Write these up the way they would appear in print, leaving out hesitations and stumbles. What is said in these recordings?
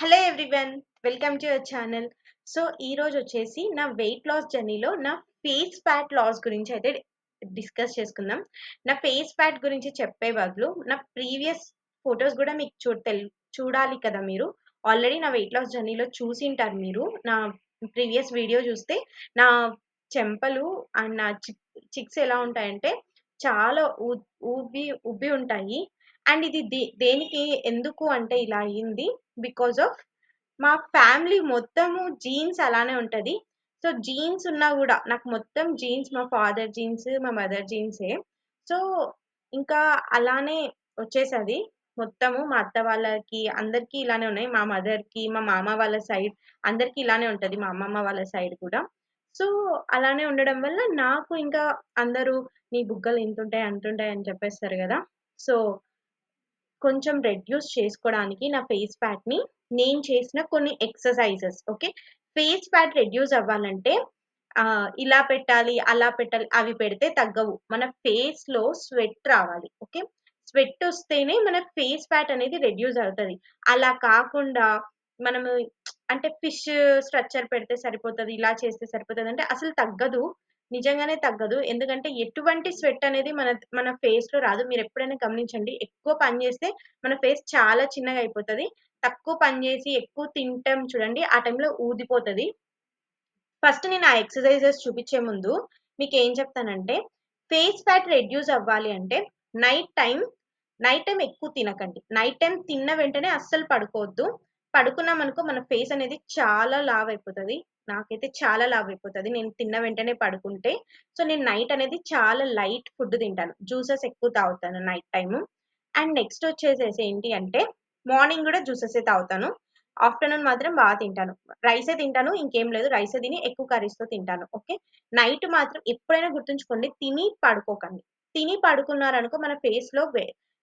Hello everyone, welcome to your channel. So ఈ రోజు వచ్చేసి నా వెయిట్ లాస్ జర్నీలో నా ఫేస్ ఫ్యాట్ లాస్ గురించి అయితే డిస్కస్ చేసుకుందాం. నా ఫేస్ ఫ్యాట్ గురించి చెప్పే బదులు నా ప్రీవియస్ ఫొటోస్ కూడా మీకు చూడాలి కదా. మీరు ఆల్రెడీ నా వెయిట్ లాస్ జర్నీలో చూసింటారు. మీరు నా ప్రీవియస్ వీడియో చూస్తే నా చెంపలు అండ్ నా చిక్స్ ఎలా ఉంటాయంటే చాలా ఉబ్బి ఉబ్బి ఉంటాయి. అండ్ ఇది దేనికి ఎందుకు అంటే ఇలా అయ్యింది బికాస్ ఆఫ్ మా ఫ్యామిలీ మొత్తము జీన్స్ అలానే ఉంటది. సో జీన్స్ ఉన్నా కూడా నాకు మొత్తం జీన్స్, మా ఫాదర్ జీన్స్, మా మదర్ జీన్సే. సో ఇంకా అలానే వచ్చేసది మొత్తము. మా అత్త వాళ్ళకి అందరికీ ఇలానే ఉన్నాయి. మా మదర్‌కి, మా మామ వాళ్ళ సైడ్ అందరికీ ఇలానే ఉంటది. మా అమ్మమ్మ వాళ్ళ సైడ్ కూడా. సో అలానే ఉండడం వల్ల నాకు ఇంకా అందరూ "నీ బుగ్గలు ఇంతుంటాయి, అంతుంటాయి" అని చెప్పేస్తారు గదా. సో కొంచెం రెడ్యూస్ చేసుకోవడానికి నా ఫేస్ ఫ్యాట్‌ని నేను చేసిన కొన్ని exercises. Okay. Face fat reduce అవ్వాలంటే ఇలా పెట్టాలి, అలా పెట్టాలి అవి పెడితే తగ్గవు. మన ఫేస్‌లో స్వెట్ రావాలి. ఓకే. స్వెట్ వస్తేనే మన ఫేస్ ఫ్యాట్ అనేది రెడ్యూస్ అవుతది. అలా కాకుండా మనము అంటే ఫిష్ స్ట్రక్చర్ పెడితే సరిపోతది, ఇలా చేస్తే సరిపోతదంటే అసలు తగ్గదు. నిజంగానే తగ్గదు. ఎందుకంటే ఎటువంటి స్వెట్ అనేది మన మన ఫేస్‌లో రాదు. మీరెప్పుడైనా గమనించండి. ఎక్కువ పని చేస్తే మన ఫేస్ చాలా చిన్నగా అయిపోతది. తక్కువ పని చేసి ఎక్కువ తింటాం చూడండి, ఆ టైంలో ఊదిపోతది. ఫస్ట్ నేను ఆ ఎక్సర్‌సైజెస్ చూపించే ముందు మీకేం చెప్తానంటే, ఫేస్ ఫ్యాట్ రెడ్యూస్ అవ్వాలి అంటే నైట్ టైమ్, నైట్ టైమ్ ఎక్కువ తినకండి. నైట్ టైమ్ తిన్న వెంటనే అస్సలు పడుకోవద్దు. పడుకున్నామనుకో మన ఫేస్ అనేది చాలా లావయిపోతది. నాకైతే చాలా లావయిపోతది నేను తిన్న వెంటనే పడుకుంటే. సో, నేను నైట్ అనేది చాలా లైట్ ఫుడ్ తింటాను. జ్యూసెస్ ఎక్కువ తాగుతాను నైట్ టైము. అండ్ నెక్స్ట్ వచ్చేసేసి ఏంటి అంటే, మార్నింగ్ గూడా జ్యూసెసే తాగుతాను. ఆఫ్టర్‌నూన్ మాత్రం తింటాను. రైసే తింటాను. ఇంకేం లేదు. రైసే తిని ఎక్కువ కర్రీస్‌తో తింటాను. ఓకే. నైట్ మాత్రం ఎప్పుడైనా గుర్తుంచుకోండి, తిని పడుకోకండి. తిని పడుకున్నారనుకో మన ఫేస్‌లో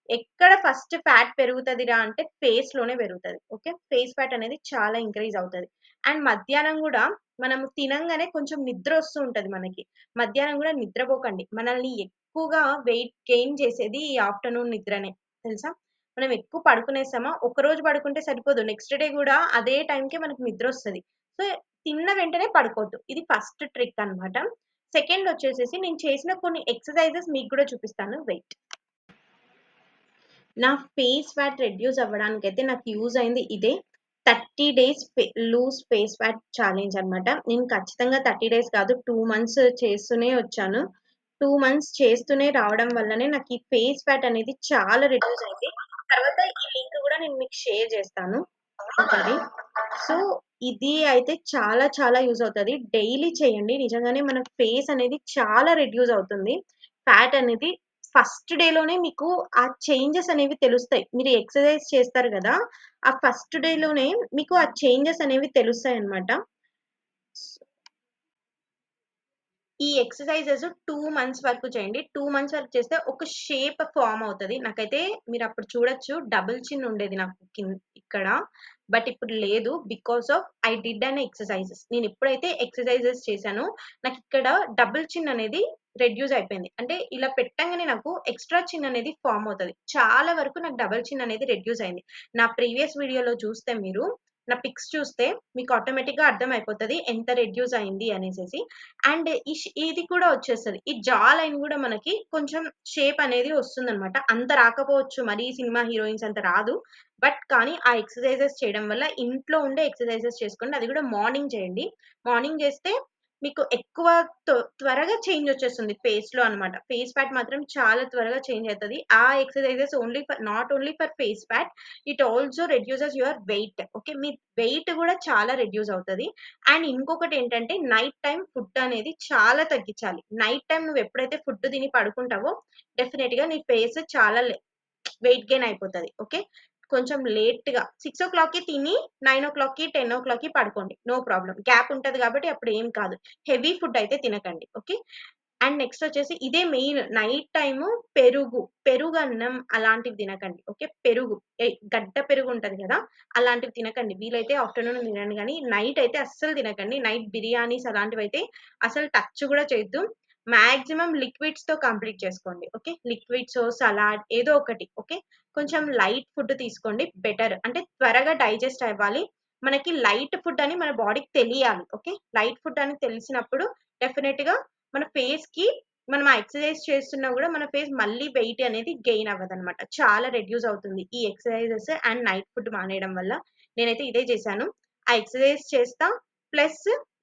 ఎక్కడ ఫస్ట్ ఫ్యాట్ పెరుగుతదిరా అంటే ఫేస్‌లోనే పెరుగుతది. ఓకే. ఫేస్ ఫ్యాట్ అనేది చాలా ఇంక్రీజ్ అవుతది. అండ్ మధ్యాహ్నం గూడా మనము తినంగానే కొంచెం నిద్ర వస్తూ ఉంటది మనకి. మధ్యాహ్నం గూడా నిద్రపోకండి. మనల్ని ఎక్కువగా వెయిట్ గెయిన్ చేసేది ఈ ఆఫ్టర్‌నూన్ నిద్రనే తెలుసా? మనం ఎక్కువ పడుకునేసామా, ఒకరోజు పడుకుంటే సరిపోదు. నెక్స్ట్ డే గూడా అదే టైంకే మనకు నిద్రొస్తది. సో, తిన్న వెంటనే పడుకోవద్దు. ఇది ఫస్ట్ ట్రిక్ అన్నమాట. సెకండ్ వచ్చేసేసి నేను చేసిన కొన్ని ఎక్సర్‌సైజెస్ మీకు గూడా చూపిస్తాను. వెయిట్. నా ఫేస్ ఫ్యాట్ రెడ్యూస్ అవ్వడానికైతే నాకు యూజ్ అయింది ఇదే. 30 days lose face fat challenge అన్నమాట. నేను ఖచ్చితంగా 30 డేస్ కాదు, 2 మంత్స్ చేస్తూనే వచ్చాను. 2 మంత్స్ చేస్తూనే రావడం వల్లనే నాకు ఈ ఫేస్ ఫ్యాట్ అనేది చాలా రెడ్యూస్ అయింది. తర్వాత ఈ లింక్ గూడా నేను మీకు షేర్ చేస్తాను ఒకసారి. సో, ఇది అయితే చాలా చాలా యూజ్ అవుతది. డైలీ చేయండి. నిజంగానే మన ఫేస్ అనేది చాలా రెడ్యూస్ అవుతుంది. ఫ్యాట్ అనేది ఫస్ట్ డేలోనే మీకు ఆ చేంజెస్ అనేవి తెలుస్తాయి. మీరు ఎక్సర్‌సైజ్ చేస్తారు గదా. ఆ ఫస్ట్ డేలోనే మీకు ఆ చేంజెస్ అనేవి తెలుస్తాయన్నమాట. ఈ ఎక్సర్‌సైజెస్ 2 మంత్స్ వరకు చేయండి. 2 మంత్స్ వరకు చేస్తే ఒక షేప్ ఫార్మ్ అవుతది. నాకైతే మీరప్పుడు చూడొచ్చు, డబుల్ చిన్ ఉండేది నాకు ఇక్కడ. బట్ ఇప్పుడు లేదు. Because of I did an exercises. నేనెప్పుడైతే ఎక్సర్‌సైజెస్ చేశానో నాకిక్కడ డబుల్ చిన్ అనేది రెడ్యూస్ అయిపోయింది. అంటే ఇలా పెట్టంగానే నాకు ఎక్స్‌ట్రా చిన్ అనేది ఫార్మ్ అవుతది. చాలా వరకు నాకు డబుల్ చిన్ అనేది రెడ్యూస్ అయింది. నా ప్రీవియస్ వీడియోలో చూస్తే మీరు నా పిక్స్ చూస్తే మీకు ఆటోమేటిక్‌గా అర్థమైపోతది ఎంత రెడ్యూస్ అయింది అనేసేసి. అండ్ ఇది కూడా వచ్చేస్తది. ఈ జా లైన్ గూడా మనకి కొంచెం షేప్ అనేది వస్తుందనమాట. అంత రాకపోవచ్చు. మరీ సినిమా హీరోయిన్స్ అంత రాదు. బట్ కానీ ఆ ఎక్సర్‌సైజెస్ చేయడం వల్ల ఇంట్లో ఉండే ఎక్సర్‌సైజెస్ చేసుకోండి. అది గూడా మార్నింగ్ చేయండి. మార్నింగ్ చేస్తే మీకు ఎక్కువ త్వరగా చేంజ్ వచ్చేస్తుంది ఫేస్‌లో అనమాట. ఫేస్ ఫ్యాట్ మాత్రం చాలా త్వరగా చేంజ్ అయితది. ఆ exercises not only for face fat, it also reduces your weight. Okay. మీ వెయిట్ గూడా చాలా రెడ్యూస్ అవుతది. అండ్ ఇంకొకటేంటంటే నైట్ టైమ్ ఫుడ్ అనేది చాలా తగ్గించాలి. నైట్ టైమ్ నువ్వెప్పుడైతే ఫుడ్ తిని పడుకుంటావో డెఫినెట్‌గా నీ ఫేస్ చాలా వెయిట్ గెయిన్ అయిపోతది. ఓకే. కొంచెం లేట్‌గా 6:00కి తిని 9:00కి, 10:00కి పడుకోండి. No problem. గ్యాప్ ఉంటది కాబట్టి అప్పుడు ఏం కాదు. హెవీ ఫుడ్ అయితే తినకండి. ఓకే. అండ్ నెక్స్ట్ వచ్చేసి ఇదే మెయిన్ నైట్ టైము పెరుగన్నం అలాంటివి తినకండి. ఓకే. పెరుగు గడ్డ పెరుగు ఉంటది గదా. అలాంటివి తినకండి. వీలైతే ఆఫ్టర్‌నూన్ తినండి గానీ, నైట్ అయితే అస్సలు తినకండి. నైట్ బిర్యానీస్ అలాంటివైతే అసలు టచ్ గూడా చేయొద్దు. మాక్సిమం లిక్విడ్స్‌తో కంప్లీట్ చేసుకోండి. ఓకే. లిక్విడ్సో, సలాడ్ ఏదో ఒకటి. ఓకే. కొంచెం లైట్ ఫుడ్ తీసుకోండి బెటర్. అంటే త్వరగా డైజెస్ట్ అవ్వాలి. మనకి లైట్ ఫుడ్ అని మన బాడీకి తెలియాలి. ఓకే. లైట్ ఫుడ్ అని తెలిసినప్పుడు డెఫినిట్‌గా మన ఫేస్‌కి మనం ఆ ఎక్సర్‌సైజ్ చేస్తున్నా గూడా మన ఫేస్ మళ్ళీ వెయిట్ అనేది గెయిన్ అవ్వదనమాట. చాలా రెడ్యూస్ అవుతుంది. ఈ ఎక్సర్‌సైజెస్ అండ్ నైట్ ఫుడ్ మానేయడం వల్ల. నేనైతే ఇదే చేశాను. ఆ ఎక్సర్‌సైజ్ చేస్తా ప్లస్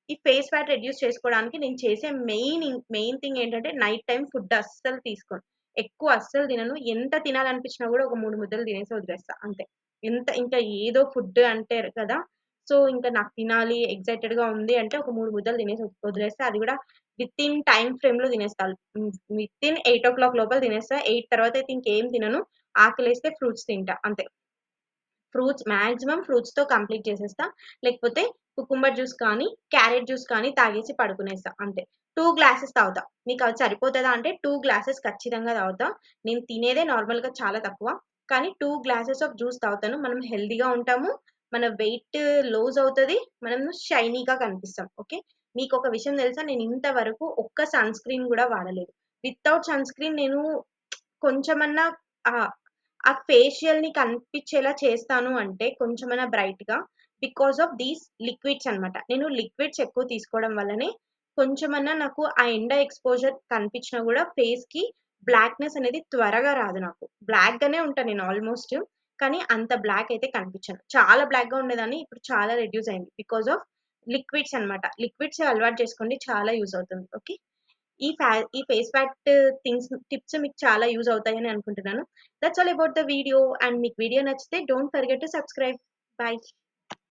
ఈ ఫేస్ ఫ్యాట్ రెడ్యూస్ చేసుకోవడానికి నేను చేసే మెయిన్ థింగ్ ఏంటంటే నైట్ టైమ్ ఫుడ్ అస్సలు తీసుకోను. ఎక్కువ అస్సలు తినను. ఎంత తినాలనిపించినా గూడా ఒక 3 ముద్దలు తినేసి వదిలేస్తా అంతే. ఇంకా ఏదో ఫుడ్ అంటారు కదా! సో, ఇంక నాకు తినాలి ఎక్సైటెడ్‌గా ఉంది అంటే ఒక 3 ముద్దలు తినేసి వదిలేస్తా. అది గూడా వితిన్ టైమ్ ఫ్రేమ్‌లో తినేస్తా. వితిన్ 8:00 లోపల తినేస్తా. 8 తర్వాత అయితే ఇంకేం తినను. ఆకలేస్తే ఫ్రూట్స్ తింటా అంతే. మాక్సిమం ఫ్రూట్స్‌తో కంప్లీట్ చేసేస్తా. లేకపోతే కుకుంబర్ జ్యూస్ కానీ, క్యారట్ జ్యూస్ కానీ తాగేసి పడుకునేస్తా అంతే. 2 గ్లాసెస్ తాగుతా. నీకది సరిపోతదా అంటే 2 గ్లాసెస్ ఖచ్చితంగా తాగుతా. నేను తినేదే నార్మల్‌గా చాలా తక్కువ. కానీ 2 గ్లాసెస్ ఆఫ్ జ్యూస్ తాగుతాను. మనం హెల్తీగా ఉంటాము. మన వెయిట్ లాస్ అవుతది. మనము షైనీగా కనిపిస్తాం. ఓకే. మీకొక విషయం తెలుసా? నేను ఇంతవరకు ఒక్క సన్ స్క్రీన్ గూడా వాడలేదు. వితౌట్ సన్ స్క్రీన్ నేను కొంచెమన్నా ఆహ్, ఆ ఫేషియల్‌ని కనిపించేలా చేస్తాను అంటే కొంచెమైనా బ్రైట్‌గా బికాస్ ఆఫ్ దీస్ లిక్విడ్స్ అన్నమాట. నేను లిక్విడ్స్ ఎక్కువ తీసుకోవడం వల్లనే కొంచెమన్నా నాకు ఆ ఎండ ఎక్స్‌పోజర్ కనిపించినా గూడా ఫేస్‌కి బ్లాక్‌నెస్ అనేది త్వరగా రాదు నాకు. బ్లాక్‌గానే ఉంటా నేను ఆల్‌మోస్ట్. కానీ అంత బ్లాక్ అయితే కనిపించను. చాలా బ్లాక్‌గా ఉండేదాన్ని. ఇప్పుడు చాలా రెడ్యూస్ అయింది. బికాస్ ఆఫ్ లిక్విడ్స్ అన్నమాట. లిక్విడ్స్ అలవాటు చేసుకోండి చాలా యూజ్ అవుతుంది. ఓకే. ఈ ఫేస్ ప్యాక్ టిప్స్ మీకు చాలా యూజ్ అవుతాయని అనుకుంటున్నాను. That's all about the video and మీకు వీడియో నచ్చితే don't forget to subscribe. By.